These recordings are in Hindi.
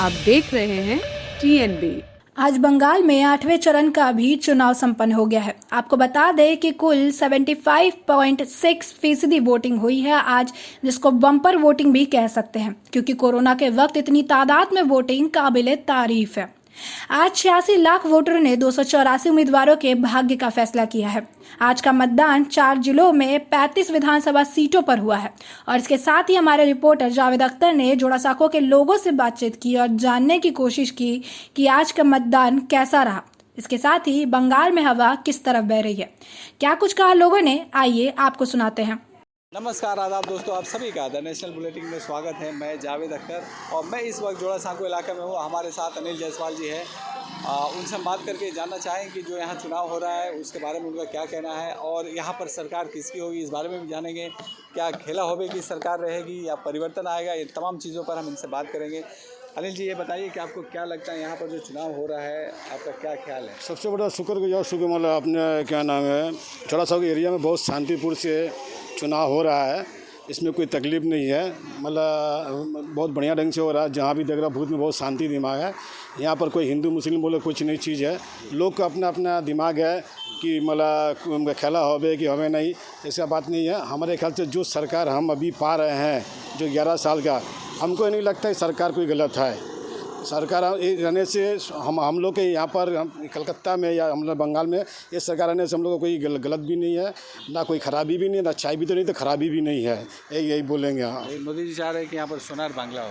आप देख रहे हैं TNB। आज बंगाल में 8वें चरण का भी चुनाव संपन्न हो गया है। आपको बता दें कि कुल 75.6% वोटिंग हुई है आज, जिसको बम्पर वोटिंग भी कह सकते हैं, क्योंकि कोरोना के वक्त इतनी तादाद में वोटिंग काबिले तारीफ है। आज 86 लाख वोटरों ने 284 उम्मीदवारों के भाग्य का फैसला किया है। आज का मतदान 4 जिलों में 35 विधानसभा सीटों पर हुआ है। और इसके साथ ही हमारे रिपोर्टर जावेद अख्तर ने जोड़ासांको के लोगों से बातचीत की और जानने की कोशिश की कि आज का मतदान कैसा रहा। इसके साथ ही बंगाल में हवा किस तरफ बह रही है, क्या कुछ कहा लोगों ने, आइए आपको सुनाते हैं। नमस्कार, आदाब दोस्तों, आप सभी का द नेशनल बुलेटिन में स्वागत है। मैं जावेद अख्तर और मैं इस वक्त जोड़ासांको इलाके में हूँ। हमारे साथ अनिल जायसवाल जी है। उनसे हम बात करके जानना चाहेंगे कि जो यहाँ चुनाव हो रहा है उसके बारे में उनका क्या कहना है और यहाँ पर सरकार किसकी होगी, इस बारे में भी जानेंगे। क्या खेला होवे की सरकार रहेगी या परिवर्तन आएगा, ये तमाम चीज़ों पर हम इनसे बात करेंगे। अनिल जी, ये बताइए कि आपको क्या लगता है यहाँ पर जो चुनाव हो रहा है, आपका क्या ख्याल है? सबसे बड़ा शुक्रगुजार मतलब अपने क्या नाम है, जोड़ासांको एरिया में बहुत शांतिपूर्ण से चुनाव हो रहा है। इसमें कोई तकलीफ़ नहीं है, मतलब बहुत बढ़िया ढंग से हो रहा है। जहाँ भी देख रहा भूत में बहुत शांति दिमाग है। यहाँ पर कोई हिंदू मुस्लिम बोले कुछ नहीं चीज़ है। लोग का अपना अपना दिमाग है कि मतलब खेला होवे कि हमें नहीं, ऐसा बात नहीं है। हमारे ख्याल से जो सरकार हम अभी पा रहे हैं, जो 11 साल का, हमको नहीं लगता है सरकार कोई गलत है। सरकार रहने से हम लोग के यहाँ पर कलकत्ता में या हम लोग बंगाल में ये सरकार रहने से हम लोग को कोई गलत भी नहीं है, ना कोई ख़राबी भी नहीं, ना अच्छाई भी तो नहीं तो ख़राबी भी नहीं है। यही बोलेंगे। हाँ, मोदी जी चाह रहे हैं कि यहाँ पर सोनार बांग्ला हो।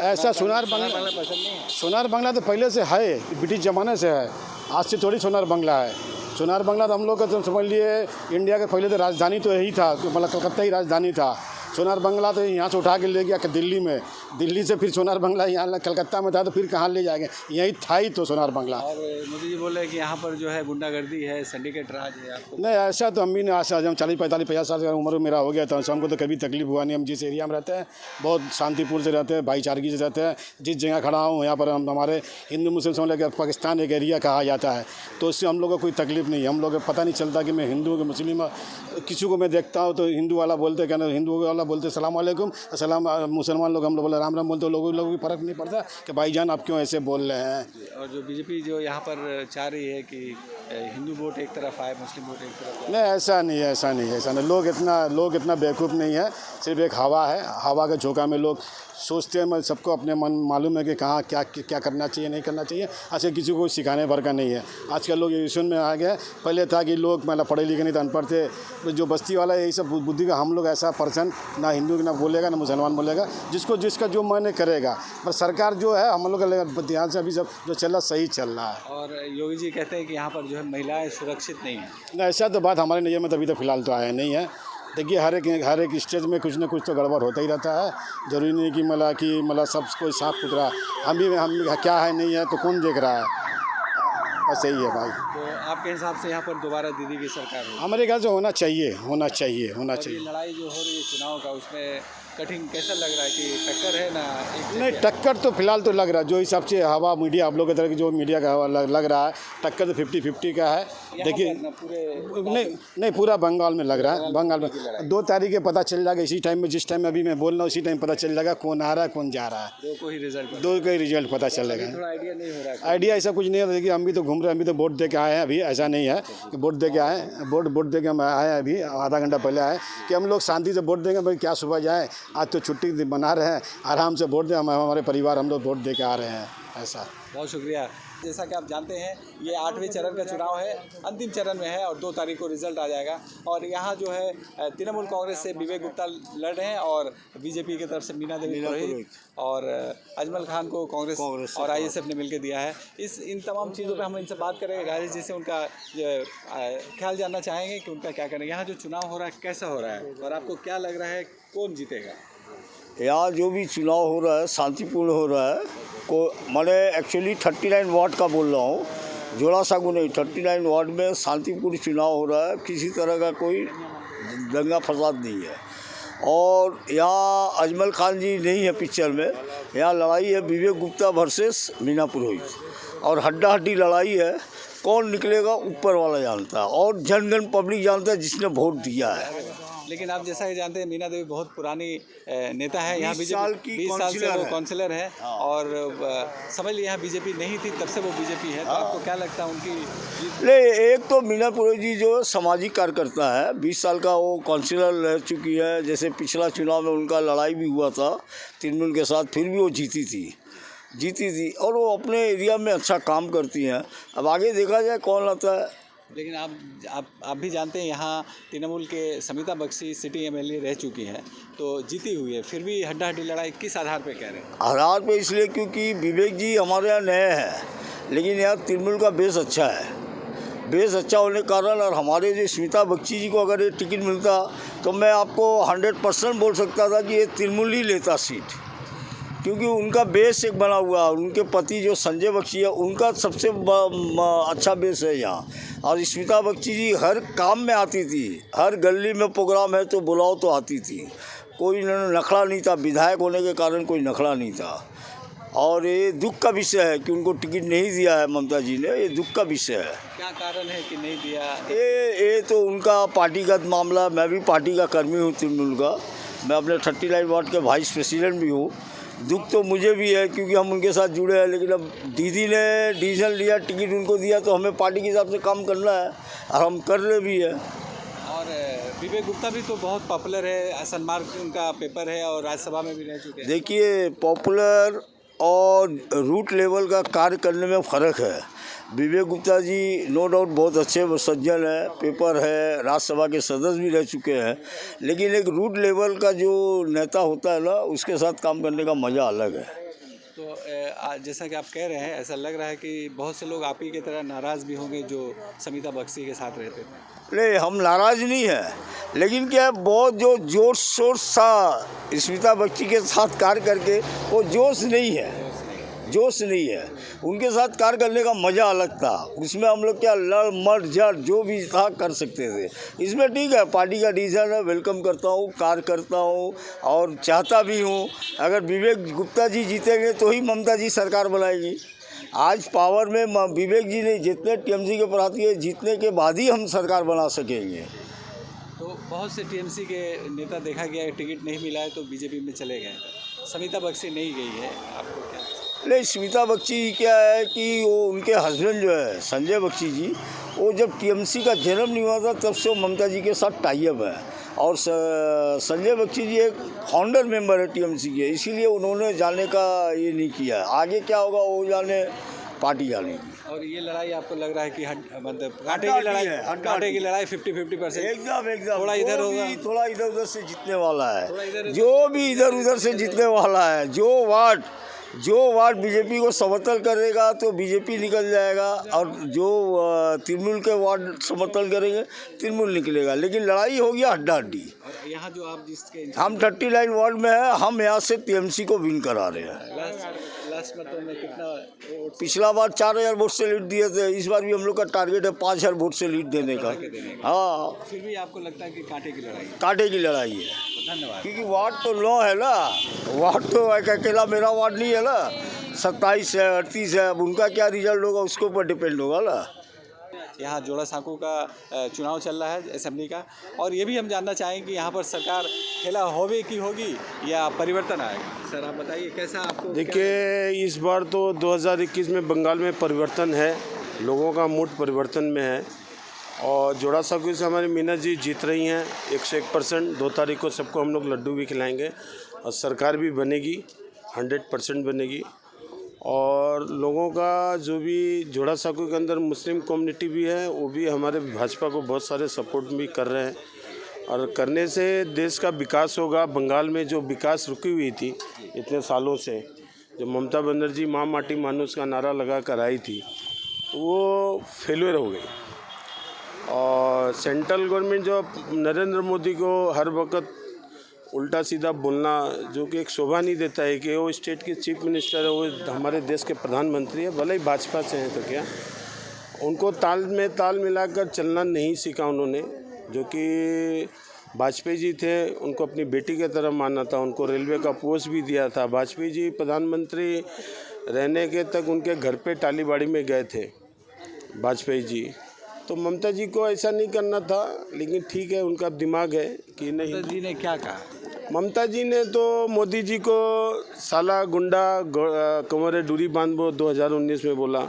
ऐसा सोनार बांग्ला पसंद नहीं है? सोनार बांग्ला तो पहले से है, ब्रिटिश ज़माने से है, आज से थोड़ी सोनार बांग्ला है। सोनार बांग्ला तो हम लोग का तो समझ लिए इंडिया के पहले तो राजधानी तो यही था, मतलब कलकत्ता ही राजधानी था। सोनार बांग्ला तो यहाँ से उठा के ले गया कि दिल्ली में, दिल्ली से फिर सोनार बांग्ला यहाँ कलकत्ता में था तो फिर कहाँ ले जाएंगे, यहीं था ही तो सोनार बांग्ला। और मोदी जी बोल रहे हैं कि यहाँ पर जो है गुंडागर्दी है, सिंडिकेट राज है। आपको नहीं, ऐसा तो हम भी नहीं। आशा हम 40-45-50 साल की उम्र मेरा हो गया था, तो हमको तो कभी तकलीफ हुआ नहीं। हम जिस एरिया में रहते हैं बहुत शांतिपूर्ण से रहते हैं, भाईचारगी से रहते हैं। जिस जगह खड़ा हूँ यहाँ पर हमारे हिंदू मुस्लिम समझ लेकर पाकिस्तान एक एरिया कहा जाता है, तो उससे हम लोग को कोई तकलीफ नहीं है। हम लोग को पता नहीं चलता कि मैं हिंदू हूँ कि मुस्लिम। किसी को मैं देखता हूँ तो हिंदू वाला बोलते, क्या हिंदू वाला बोलते सलाम वालेकुम, सलाम। मुसलमान लोग हम लोग बोले राम राम बोलते, लोगों को फ़र्क नहीं पड़ता कि भाईजान आप क्यों ऐसे बोल रहे हैं। और जो बीजेपी जो यहाँ पर चाह रही है कि हिंदू वोट एक तरफ आए, मुस्लिम वोट एक तरफ। नहीं, ऐसा नहीं है, ऐसा नहीं है, ऐसा नहीं। लोग इतना बेवकूफ़ नहीं है। सिर्फ एक हवा है, हवा के झोंका में लोग सोचते हैं। सबको अपने मन मालूम है कि कहाँ क्या करना चाहिए, नहीं करना चाहिए। ऐसे किसी को सिखाने भर का नहीं है। आजकल लोग इस में आ गए। पहले था कि लोग मतलब पढ़े लिखे नहीं थे, अनपढ़ थे। तो जो बस्ती वाला यही सब बुद्धि का, हम लोग ऐसा पर्सन ना हिंदू ना बोलेगा ना मुसलमान बोलेगा, जिसका जो मन करेगा। पर सरकार जो है हम लोग का ध्यान से अभी सब जो चल रहा सही चल रहा है। और योगी जी कहते हैं कि यहाँ पर जो है महिलाएं सुरक्षित नहीं है। नहीं, ऐसा तो बात हमारे नज़र में तो अभी तक फिलहाल तो आया नहीं है। देखिए, हर एक स्टेज में कुछ ना कुछ तो गड़बड़ होता ही रहता है। ज़रूरी नहीं कि मतलब सब कोई साफ सुथरा। हम क्या है नहीं है तो कौन देख रहा है, बस यही है भाई। तो आपके हिसाब से यहाँ पर दोबारा दीदी की सरकार हो? हमारे ख्याल से होना चाहिए। लड़ाई जो हो रही है चुनाव का, उसमें कठिन कैसा लग रहा है कि टक्कर है ना? नहीं, टक्कर तो फिलहाल तो लग रहा है, जो हिसाब से हवा मीडिया आप लोग की तरह की जो मीडिया का हवा लग रहा है, टक्कर तो 50-50 का है। देखिए, नहीं पूरा बंगाल में लग रहा है। बंगाल में 2 तारीख के पता चल जाएगा। इसी टाइम में, जिस टाइम में अभी मैं बोल रहा हूँ, इसी टाइम पता चल जाएगा कौन आ रहा है कौन जा रहा है। 2 को ही रिजल्ट पता चलेगा। थोड़ा आइडिया नहीं हो रहा है? आइडिया ऐसा कुछ नहीं है। देखिए, हम भी तो घूम रहे हैं, हम भी तो वोट दे के आए हैं। अभी ऐसा नहीं है कि वोट दे के आए, वोट दे के हम आए हैं। अभी आधा घंटा पहले आए कि हम लोग शांति से वोट देंगे। भाई क्या सुबह जाए, आज तो छुट्टी बना रहे हैं, आराम से वोट दें। हमारे परिवार हम लोग वोट दे के आ रहे हैं। ऐसा। बहुत शुक्रिया। जैसा कि आप जानते हैं, ये 8वें चरण का चुनाव है, अंतिम चरण में है और 2 तारीख को रिजल्ट आ जाएगा। और यहाँ जो है तृणमूल कांग्रेस से विवेक गुप्ता लड़ रहे हैं और बीजेपी की तरफ से मीना देवी पुरोहित और अजमल खान को कांग्रेस और ISF ने मिलकर दिया है। इन तमाम चीज़ों पे हम इनसे बात करेंगे। राजेश जी से उनका ख्याल जानना चाहेंगे कि उनका क्या कहना है। यहाँ जो चुनाव हो रहा है कैसा हो रहा है और आपको क्या लग रहा है कौन जीतेगा? यहाँ जो भी चुनाव हो रहा है शांतिपूर्ण हो रहा है। मैंने एक्चुअली 39 वार्ड का बोल रहा हूँ, जोड़ासांको नहीं, 39 वार्ड में शांतिपूर्ण चुनाव हो रहा है। किसी तरह का कोई दंगा फसाद नहीं है। और यहाँ अजमल खान जी नहीं है पिक्चर में। यहाँ लड़ाई है विवेक गुप्ता वर्सेस मीना पुरोहित, और हड्डा हड्डी लड़ाई है। कौन निकलेगा ऊपर वाला जानता है और जनगण पब्लिक जानता है जिसने वोट दिया है। लेकिन आप जैसा कि जानते हैं मीना देवी बहुत पुरानी नेता है यहाँ 20 साल की 20 साल से काउंसिलर वो है। काउंसिलर है और समझ लीजिए यहाँ बीजेपी नहीं थी तब से वो बीजेपी है। तो आपको क्या लगता है उनकी जीत? ले एक तो मीना पुरोहित जी जो सामाजिक कार्यकर्ता है, 20 साल का वो काउंसिलर रह चुकी है। जैसे पिछला चुनाव में उनका लड़ाई भी हुआ था तृणमूल के साथ, फिर भी वो जीती थी और वो अपने एरिया में अच्छा काम करती हैं। अब आगे देखा जाए कौन आता है। लेकिन आप भी जानते हैं यहाँ तृणमूल के समिता बख्शी सिटी एमएलए रह चुकी हैं तो जीती हुई है, फिर भी हड्डा-हड्डी लड़ाई किस आधार पे कह रहे हैं? आधार पे इसलिए क्योंकि विवेक जी हमारे यहाँ नए हैं, लेकिन यहाँ तृणमूल का बेस अच्छा है। बेस अच्छा होने के कारण और हमारे जो स्मिता बख्शी जी को अगर ये टिकट मिलता तो मैं आपको 100% बोल सकता था कि ये तृणमूल ही लेता सीट, क्योंकि उनका बेस एक बना हुआ। उनके पति जो संजय बख्शी है उनका सबसे अच्छा बेस है यहाँ। और स्मिता बख्शी जी हर काम में आती थी, हर गली में प्रोग्राम है तो बुलाओ तो आती थी। कोई नखड़ा नहीं था, विधायक होने के कारण कोई नखड़ा नहीं था। और ये दुख का विषय है कि उनको टिकट नहीं दिया है ममता जी ने, ये दुख का विषय है। क्या कारण है कि नहीं दिया? ये तो उनका पार्टीगत मामला। मैं भी पार्टी का कर्मी हूँ तृणमूल का, मैं अपने 39 वार्ड के वाइस प्रेसिडेंट भी हूँ। दुख तो मुझे भी है क्योंकि हम उनके साथ जुड़े हैं, लेकिन अब दीदी ने डिसीजन लिया, टिकट उनको दिया तो हमें पार्टी के हिसाब से काम करना है और हम कर रहे भी है। और विवेक गुप्ता भी तो बहुत पॉपुलर है, सन्मार्ग उनका पेपर है और राज्यसभा में भी रह चुके हैं। देखिए, पॉपुलर और रूट लेवल का कार्य करने में फ़र्क है। विवेक गुप्ता जी नो डाउट बहुत अच्छे सज्जन है, पेपर है, राज्यसभा के सदस्य भी रह चुके हैं, लेकिन एक रूट लेवल का जो नेता होता है ना, उसके साथ काम करने का मज़ा अलग है। तो जैसा कि आप कह रहे हैं, ऐसा लग रहा है कि बहुत से लोग आप ही की तरह नाराज़ भी होंगे जो समिता बख्शी के साथ रहते थे। नहीं, हम नाराज़ नहीं हैं, लेकिन क्या बहुत जो जोश शोर सा स्मिता बख्शी के साथ कार्य करके वो जोश नहीं है। उनके साथ कार्य करने का मज़ा अलग था। उसमें हम लोग क्या लड़ मर झड़ जो भी था कर सकते थे। इसमें ठीक है, पार्टी का डिसीजन है, वेलकम करता हूँ, कार्य करता हूँ और चाहता भी हूँ अगर विवेक गुप्ता जी जीतेंगे तो ही ममता जी सरकार बनाएगी। आज पावर में विवेक जी ने जितने टीएमसी के प्रार्थी है, जीतने के बाद ही हम सरकार बना सकेंगे। तो बहुत से टीएमसी के नेता देखा गया है टिकट नहीं मिला है तो बीजेपी में चले गए, समिता बख्शी नहीं गई है, आपको क्या? नहीं, स्मिता बख्शी क्या है कि वो उनके हस्बैंड जो है संजय बख्शी जी, वो जब टीएमसी का जन्म नहीं हुआ था तब से वो ममता जी के साथ टाई अप है। और संजय बख्शी जी एक फाउंडर मेंबर है टीएमसी के, इसीलिए उन्होंने जाने का ये नहीं किया। आगे क्या होगा वो जाने, पार्टी जानेगी। और ये लड़ाई आपको लग रहा है कि मतलब कांटे की लड़ाई है, कांटे की लड़ाई 50-50%। एकदम थोड़ा इधर होगा, थोड़ा इधर उधर से जीतने वाला है। जो भी इधर उधर से जीतने वाला है, जो वार्ड बीजेपी को समर्थन करेगा तो बीजेपी निकल जाएगा और जो तृणमूल के वार्ड समर्थन करेंगे तृणमूल निकलेगा। लेकिन लड़ाई होगी हड्डा-हड्डी। और यहाँ जो आप जिसके हम 39 वार्ड में हैं, हम यहाँ से टीएमसी को विन करा रहे हैं। लास्ट मतलब में कितना वोट? पिछला बार 4000 वोट से लीड दिए थे, इस बार भी हम लोग का टारगेट है 5000 वोट से लीड देने का। हाँ, फिर भी आपको लगता है कि कांटे की लड़ाई? कांटे की लड़ाई है, धन्यवाद। क्योंकि वार्ड तो 9 है ना, वार्ड तो अकेला मेरा वार्ड नहीं है ना, 27 है, 38 है। अब उनका क्या रिजल्ट होगा उसके ऊपर डिपेंड होगा ना। यहाँ जोड़ा साँकू का चुनाव चल रहा है असेंबली का, और ये भी हम जानना चाहेंगे कि यहाँ पर सरकार खेला होवे की होगी या परिवर्तन आएगा। सर आप बताइए कैसा आपको? देखिए, इस बार तो 2021 में बंगाल में परिवर्तन है, लोगों का मूड परिवर्तन में है और जोड़ा साँकू से हमारी मीना जी जीत रही हैं 101%। 2 तारीख को सबको हम लोग लड्डू भी खिलाएंगे और सरकार भी बनेगी, 100% बनेगी। और लोगों का जो भी जोड़ा साँकू के अंदर मुस्लिम कम्युनिटी भी है, वो भी हमारे भाजपा को बहुत सारे सपोर्ट भी कर रहे हैं और करने से देश का विकास होगा। बंगाल में जो विकास रुकी हुई थी इतने सालों से, जो ममता बनर्जी माँ माटी मानुस का नारा लगा कर आई थी, वो फेलियर हो गई। और सेंट्रल गवर्नमेंट जो नरेंद्र मोदी को हर वक्त उल्टा सीधा बोलना, जो कि एक शोभा नहीं देता है कि वो स्टेट के चीफ मिनिस्टर है, वो हमारे देश के प्रधानमंत्री है, भले ही भाजपा से हैं तो क्या, उनको ताल में ताल मिलाकर चलना नहीं सीखा उन्होंने। जो कि वाजपेयी जी थे, उनको अपनी बेटी की तरह माना था, उनको रेलवे का पोस्ट भी दिया था। वाजपेयी जी प्रधानमंत्री रहने के तक उनके घर पे टालीबाड़ी में गए थे वाजपेयी जी, तो ममता जी को ऐसा नहीं करना था, लेकिन ठीक है, उनका दिमाग है कि नहीं। ममता जी ने क्या कहा? ममता जी ने तो मोदी जी को साला गुंडा कमरे डोरी बांध वो 2019 में बोला।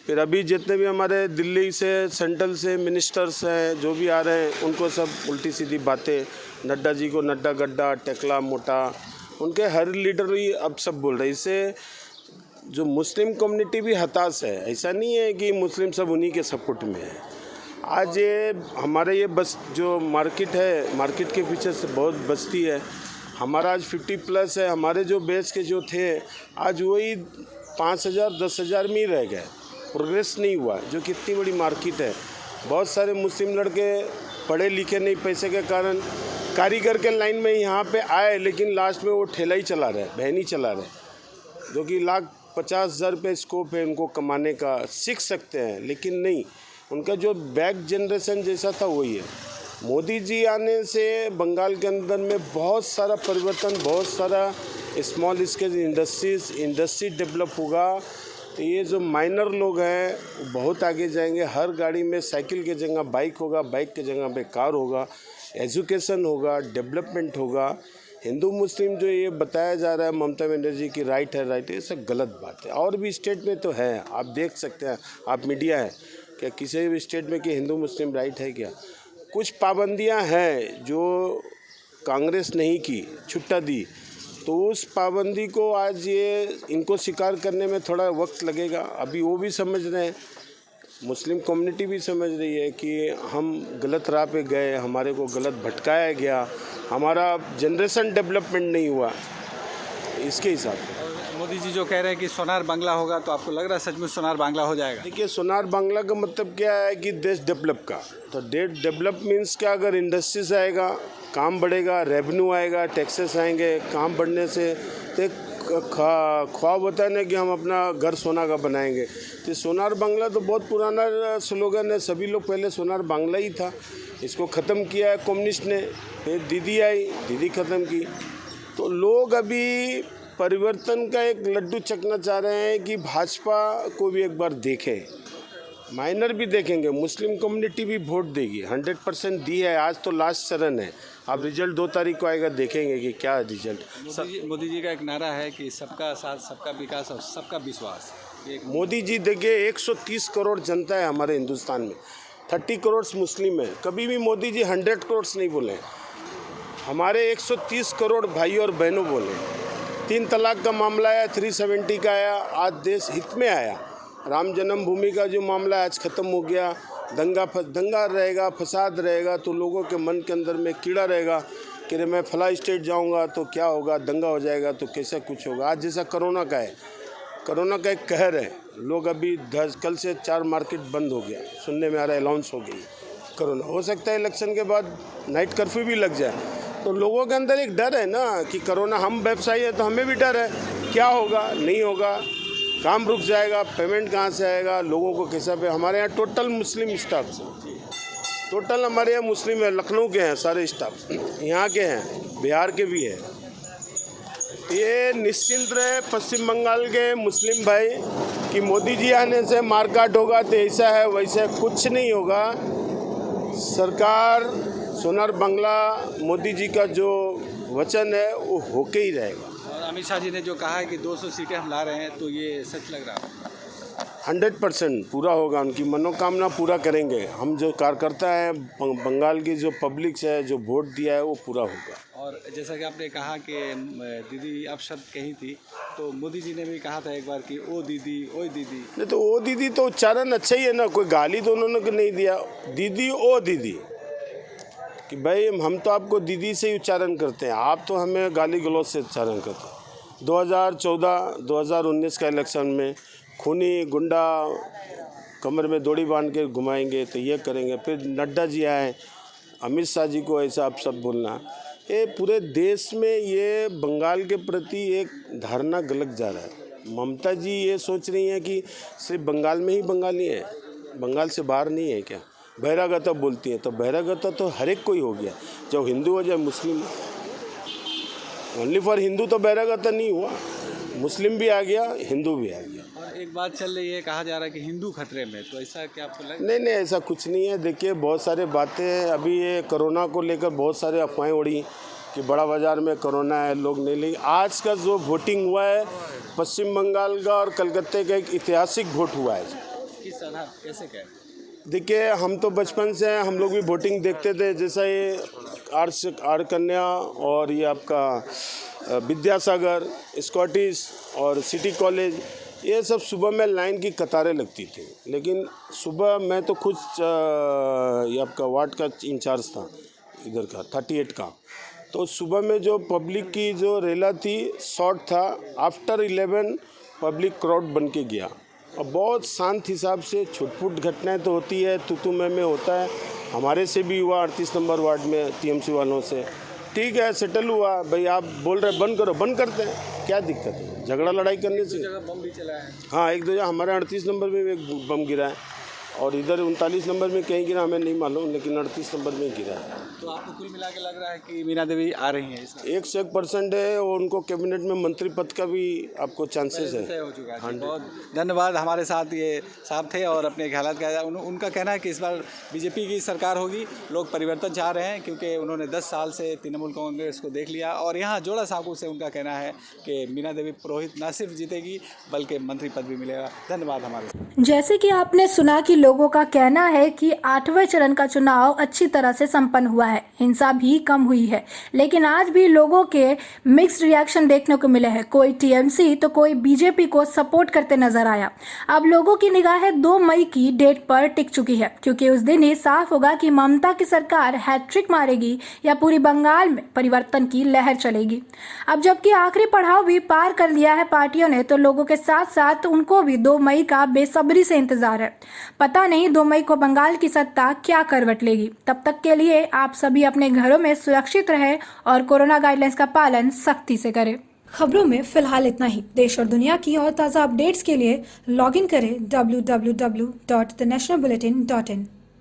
फिर अभी जितने भी हमारे दिल्ली से सेंट्रल से मिनिस्टर्स हैं जो भी आ रहे हैं, उनको सब उल्टी सीधी बातें, नड्डा जी को नड्डा गड्ढा, टेकला मोटा, उनके हर लीडर ही अब सब बोल रहे हैं। इससे जो मुस्लिम कम्युनिटी भी हताश है। ऐसा नहीं है कि मुस्लिम सब उन्हीं के सपोर्ट में है। आज ये हमारे ये बस जो मार्केट है, मार्केट के पीछे से बहुत बस्ती है। हमारा आज 50+ है। हमारे जो बेच के जो थे आज वही 5,000 10,000 में ही रह गए, प्रोग्रेस नहीं हुआ। जो कितनी बड़ी मार्केट है। बहुत सारे मुस्लिम लड़के पढ़े लिखे नहीं, पैसे के कारण कारीगर के लाइन में यहाँ पे आए, लेकिन लास्ट में वो ठेला ही चला रहे, बहन ही चला रहे, जो कि 1,50,000 रुपये स्कोप है उनको कमाने का। सीख सकते हैं, लेकिन नहीं, उनका जो बैक जनरेशन जैसा था वही है। मोदी जी आने से बंगाल के अंदर में बहुत सारा परिवर्तन, बहुत सारा स्मॉल स्केल इंडस्ट्री डेवलप होगा। तो ये जो माइनर लोग हैं वो बहुत आगे जाएंगे। हर गाड़ी में साइकिल की जगह बाइक होगा, बाइक की जगह पे कार होगा, एजुकेशन होगा, डेवलपमेंट होगा। हिंदू मुस्लिम जो ये बताया जा रहा है ममता बनर्जी की राइट है, ये सब गलत बात है। और भी स्टेट में तो है, आप देख सकते हैं, आप मीडिया है क्या किसी भी स्टेट में कि हिंदू मुस्लिम राइट है क्या? कुछ पाबंदियां हैं जो कांग्रेस नहीं की, छुट्टा दी, तो उस पाबंदी को आज ये इनको स्वीकार करने में थोड़ा वक्त लगेगा। अभी वो भी समझ रहे हैं, मुस्लिम कम्युनिटी भी समझ रही है कि हम गलत राह पे गए, हमारे को गलत भटकाया गया, हमारा जनरेशन डेवलपमेंट नहीं हुआ, इसके हिसाब से। मोदी जी जो कह रहे हैं कि सोनार बांग्ला होगा, तो आपको लग रहा है सचमुच सोनार बांग्ला हो जाएगा? देखिए, सोनार बांग्ला का मतलब क्या है कि देश डेवलप का। तो देश डेवलप मीन्स क्या? अगर इंडस्ट्रीज आएगा, काम बढ़ेगा, रेवेन्यू आएगा, टैक्सेस आएंगे, काम बढ़ने से तो ख्वाब होता है ना कि हम अपना घर सोना का बनाएंगे। तो सोनार बांग्ला तो बहुत पुराना स्लोगन है, सभी लोग पहले सोनार बांग्ला ही था, इसको ख़त्म किया है कम्युनिस्ट ने। फिर दीदी आई, दीदी ख़त्म की। तो लोग अभी परिवर्तन का एक लड्डू चखना चाह रहे हैं कि भाजपा को भी एक बार देखें, माइनर भी देखेंगे, मुस्लिम कम्युनिटी भी वोट देगी, 100% दी है। आज तो लास्ट चरण है, अब रिजल्ट 2 तारीख को आएगा, देखेंगे कि क्या रिजल्ट। मोदी जी का एक नारा है कि सबका साथ, सबका विकास और सबका विश्वास। मोदी जी देखिए, 130 करोड़ जनता है हमारे हिंदुस्तान में, 30 करोड़ मुस्लिम है। कभी भी मोदी जी 100 करोड़ नहीं बोले, हमारे 130 करोड़ भाई और बहनों बोले। 3 तलाक का मामला आया, 370 का आया, आज देश हित में आया। राम जन्मभूमि का जो मामला आज ख़त्म हो गया। दंगा रहेगा, फसाद रहेगा, तो लोगों के मन के अंदर में कीड़ा रहेगा कि मैं फला स्टेट जाऊंगा तो क्या होगा, दंगा हो जाएगा तो कैसा कुछ होगा। आज जैसा कोरोना का है, कोरोना का एक कहर है। लोग अभी कल से 4 मार्केट बंद हो गया, सुनने में आ रहा है, अनाउंस हो गई कोरोना। हो सकता है इलेक्शन के बाद नाइट कर्फ्यू भी लग जाए, तो लोगों के अंदर एक डर है ना कि कोरोना, हम व्यवसायी है तो हमें भी डर है, क्या होगा, नहीं होगा, काम रुक जाएगा, पेमेंट कहाँ से आएगा, लोगों को कैसा पे। हमारे यहाँ टोटल मुस्लिम स्टाफ है, टोटल हमारे यहाँ मुस्लिम है, लखनऊ के हैं सारे स्टाफ, यहाँ के हैं, बिहार के भी हैं। ये निश्चिंत रहे पश्चिम बंगाल के मुस्लिम भाई कि मोदी जी आने से मारकाट होगा, तो ऐसा है वैसा कुछ नहीं होगा। सरकार सोनार बांग्ला, मोदी जी का जो वचन है वो होके ही रहेगा। और अमित शाह जी ने जो कहा है कि 200 सीटें हम ला रहे हैं, तो ये सच लग रहा है? 100% पूरा होगा, उनकी मनोकामना पूरा करेंगे। हम जो कार्यकर्ता हैं, बंगाल की जो पब्लिक है, जो वोट दिया है, वो पूरा होगा। और जैसा कि आपने कहा कि दीदी आप शब्द कही थी, तो मोदी जी ने भी कहा था एक बार कि ओ दीदी, ओए दीदी। नहीं तो ओ दीदी तो उच्चारण अच्छा ही है ना, कोई गाली तो उन्होंने नहीं दिया। दीदी ओ दीदी कि भाई हम तो आपको दीदी से ही उच्चारण करते हैं, आप तो हमें गाली गलौज से उच्चारण करते हैं। 2014-2019 का इलेक्शन में खूनी गुंडा कमर में दौड़ी बांध के घुमाएंगे, तो ये करेंगे। फिर नड्डा जी आए, अमित शाह जी को ऐसा आप सब बोलना, ये पूरे देश में ये बंगाल के प्रति एक धारणा गलत जा रहा है। ममता जी ये सोच रही हैं कि सिर्फ बंगाल में ही बंगाली है, बंगाल से बाहर नहीं है क्या? बहिरागता बोलती है, तो बहिरागता तो हर एक कोई हो गया, चाहे हिंदू हो चाहे मुस्लिम। ओनली फॉर हिंदू तो बहिरागता नहीं हुआ, मुस्लिम भी आ गया, हिंदू भी आ गया। और एक बात चल रही है, कहा जा रहा है कि हिंदू खतरे में, तो ऐसा क्या आपको लग? नहीं नहीं, ऐसा कुछ नहीं है। देखिए बहुत सारे बातें हैं, अभी ये कोरोना को लेकर बहुत सारे अफवाहें उड़ी कि बड़ा बाज़ार में कोरोना है, लोग नहीं। लेकिन आज का जो वोटिंग हुआ है पश्चिम बंगाल का और कलकत्ते का एक ऐतिहासिक वोट हुआ है। किस आधार, कैसे क्या? देखिए हम तो बचपन से हम लोग भी वोटिंग देखते थे, जैसा ये आर कन्या और ये आपका विद्यासागर, स्कॉटिश और सिटी कॉलेज, ये सब सुबह में लाइन की कतारें लगती थी। लेकिन सुबह मैं तो खुद ये आपका वार्ड का इंचार्ज था इधर का 38 का, तो सुबह में जो पब्लिक की जो रेला थी शॉर्ट था, आफ्टर 11 पब्लिक क्राउड बन के गया और बहुत शांत हिसाब से। छुटपुट घटनाएं तो होती है, तू में होता है, हमारे से भी हुआ 38 नंबर वार्ड में टीएमसी वालों से। ठीक है, सेटल हुआ भाई, आप बोल रहे बंद करो, बंद करते हैं, क्या दिक्कत है झगड़ा लड़ाई करने से? बम भी चला है। हाँ, एक दो जगह हमारे 38 नंबर में भी एक बम गिरा है और इधर 39 नंबर में कहीं गिरा हमें नहीं मालूम, लेकिन 38 नंबर में गिरा है। तो आपको कुल मिला के लग रहा है कि मीना देवी आ रही हैं इसमें? 100% है और उनको कैबिनेट में मंत्री पद का भी आपको चांसेस है। तय हो चुका है। बहुत धन्यवाद, हमारे साथ ये साहब थे और अपने ख्याल का उनका कहना है कि इस बार बीजेपी की सरकार होगी, लोग परिवर्तन चाह रहे हैं क्योंकि उन्होंने 10 साल से तृणमूल कांग्रेस को देख लिया और यहाँ जोड़ा साकू से उनका कहना है कि मीना देवी पुरोहित न सिर्फ जीतेगी बल्कि मंत्री पद भी मिलेगा। धन्यवाद हमारे। जैसे कि आपने सुना कि लोगों का कहना है कि 8वें चरण का चुनाव अच्छी तरह से संपन्न हुआ है, हिंसा भी कम हुई है, लेकिन आज भी लोगों के मिक्स्ड रिएक्शन देखने को मिले हैं। कोई टीएमसी तो कोई बीजेपी को सपोर्ट करते नजर आया। अब लोगों की निगाहें 2 मई की डेट पर टिक चुकी है, क्योंकि उस दिन ही साफ होगा कि ममता की सरकार हैट्रिक मारेगी या पूरी बंगाल में परिवर्तन की लहर चलेगी। अब जबकि आखिरी पड़ाव भी पार कर लिया है पार्टियों ने, तो लोगों के साथ साथ उनको भी 2 मई का बेसब्री से इंतजार है। पता नहीं 2 मई को बंगाल की सत्ता क्या करवट लेगी। तब तक के लिए आप सभी अपने घरों में सुरक्षित रहें और कोरोना गाइडलाइंस का पालन सख्ती से करें। खबरों में फिलहाल इतना ही। देश और दुनिया की और ताज़ा अपडेट्स के लिए लॉग इन करें www.thenationalbulletin.in।